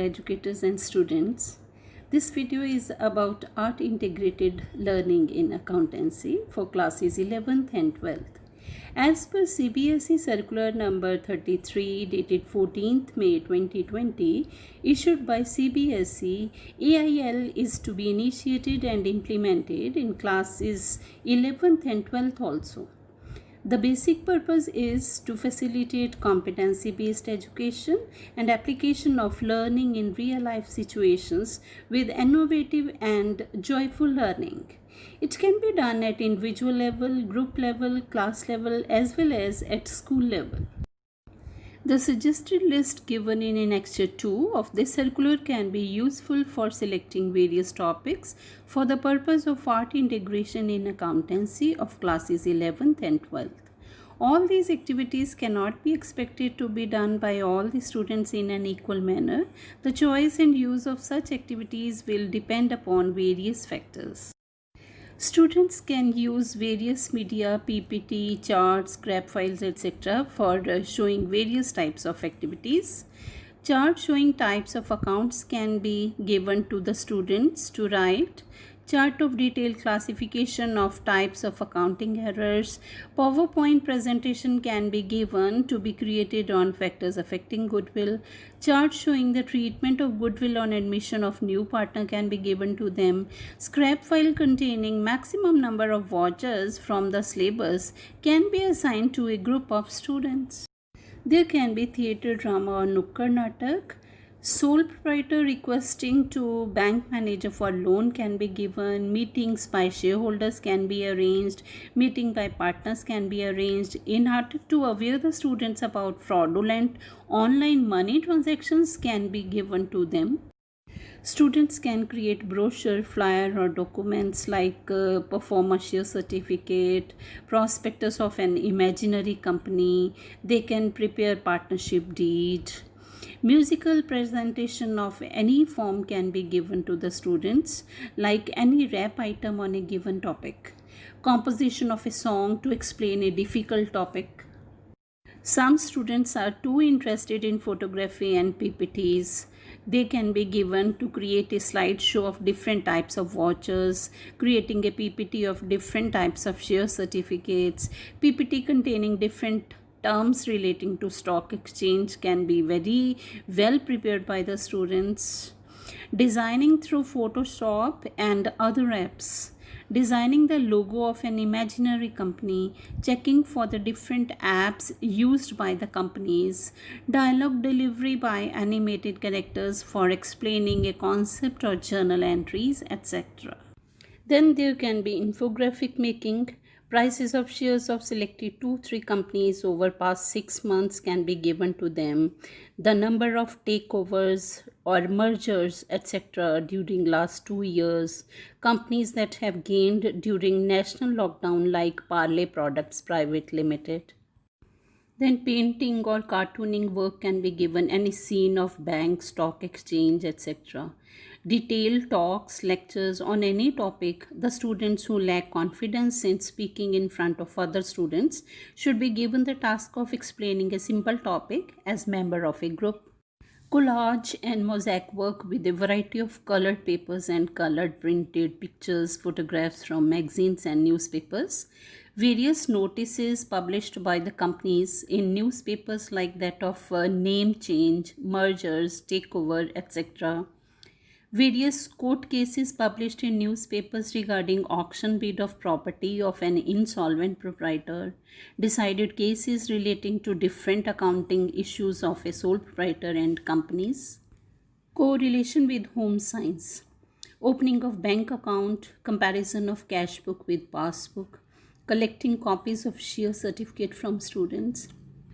educators and students. This video is about art integrated learning in accountancy for classes 11th and 12th. As per CBSE Circular number 33 dated 14th May 2020 issued by CBSE, AIL is to be initiated and implemented in classes 11th and 12th also. The basic purpose is to facilitate competency-based education and application of learning in real-life situations with innovative and joyful learning. It can be done at individual level, group level, class level, as well as at school level. The suggested list given in Annexure 2 of this circular can be useful for selecting various topics for the purpose of art integration in accountancy of classes 11th and 12th. All these activities cannot be expected to be done by all the students in an equal manner. The choice and use of such activities will depend upon various factors. Students can use various media, PPT, charts, graph files, etc. for showing various types of activities. Chart showing types of accounts can be given to the students to write. Chart of detailed classification of types of accounting errors. PowerPoint presentation can be given to be created on factors affecting goodwill. Chart showing the treatment of goodwill on admission of new partner can be given to them. Scrap file containing maximum number of vouchers from the syllabus can be assigned to a group of students. There can be theatre, drama or nukkad natak. Sole proprietor requesting to bank manager for loan can be given. Meetings by shareholders can be arranged. Meeting by partners can be arranged. In order to aware the students about fraudulent online money transactions can be given to them. Students can create brochure, flyer or documents like performer share certificate, prospectus of an imaginary company. They can prepare partnership deed. Musical presentation of any form can be given to the students, like any rap item on a given topic. Composition of a song to explain a difficult topic. Some students are too interested in photography and PPTs. They can be given to create a slideshow of different types of vouchers, creating a PPT of different types of share certificates. PPT containing different terms relating to stock exchange can be very well prepared by the students. Designing through Photoshop and other apps. Designing the logo of an imaginary company, checking for the different apps used by the companies, dialogue delivery by animated characters for explaining a concept or journal entries, etc. Then there can be infographic making. Prices of shares of selected 2-3 companies over past 6 months can be given to them. The number of takeovers or mergers, etc. during last 2 years. Companies that have gained during national lockdown like Parle Products Private Limited. Then painting or cartooning work can be given any scene of bank, stock exchange, etc. Detailed talks, lectures on any topic. The students who lack confidence in speaking in front of other students should be given the task of explaining a simple topic as member of a group. Collage and mosaic work with a variety of colored papers and colored printed pictures, photographs from magazines and newspapers. Various notices published by the companies in newspapers like that of name change, mergers, takeover, etc. Various court cases published in newspapers regarding auction bid of property of an insolvent proprietor. Decided cases relating to different accounting issues of a sole proprietor and companies. Correlation with home science. Opening of bank account, comparison of cash book with passbook, collecting copies of share certificate from students.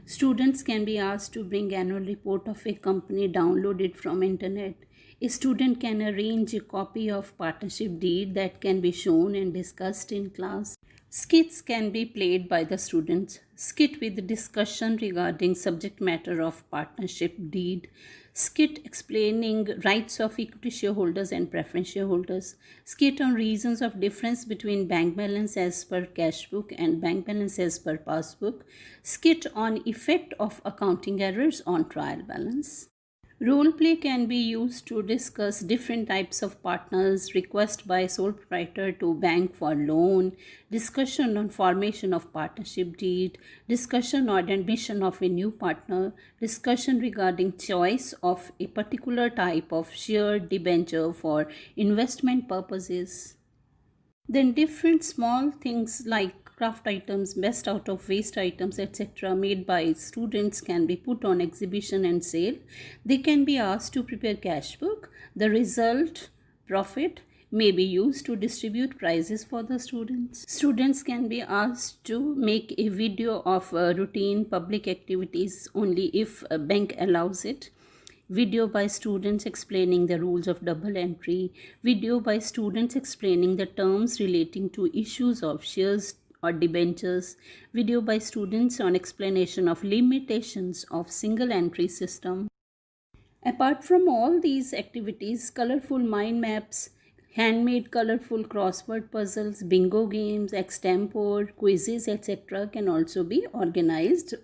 Students can be asked to bring annual report of a company downloaded from internet. A student can arrange a copy of partnership deed that can be shown and discussed in class. Skits can be played by the students. Skit with discussion regarding subject matter of partnership deed. Skit explaining rights of equity shareholders and preference shareholders. Skit on reasons of difference between bank balance as per cash book and bank balance as per passbook. Skit on effect of accounting errors on trial balance. Role play can be used to discuss different types of partners, request by sole proprietor to bank for loan, discussion on formation of partnership deed, discussion on admission of a new partner, discussion regarding choice of a particular type of shared debenture for investment purposes. Then different small things like craft items, best out of waste items, etc. made by students can be put on exhibition and sale. They can be asked to prepare cash book. The result, profit, may be used to distribute prizes for the students. Students can be asked to make a video of routine public activities only if a bank allows it. Video by students explaining the rules of double entry, video by students explaining the terms relating to issues of shares or debentures, video by students on explanation of limitations of single entry system. Apart from all these activities, colorful mind maps, handmade colorful crossword puzzles, bingo games, extempore, quizzes, etc. can also be organized.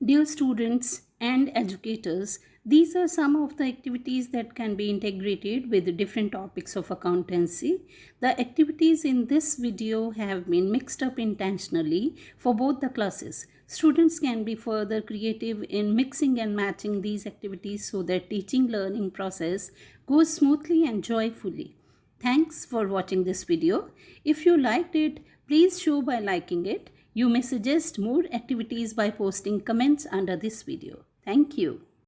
Dear students and educators, these are some of the activities that can be integrated with different topics of accountancy. The activities in this video have been mixed up intentionally for both the classes. Students can be further creative in mixing and matching these activities so that teaching learning process goes smoothly and joyfully. Thanks for watching this video. If you liked it, please show by liking it. You may suggest more activities by posting comments under this video. Thank you.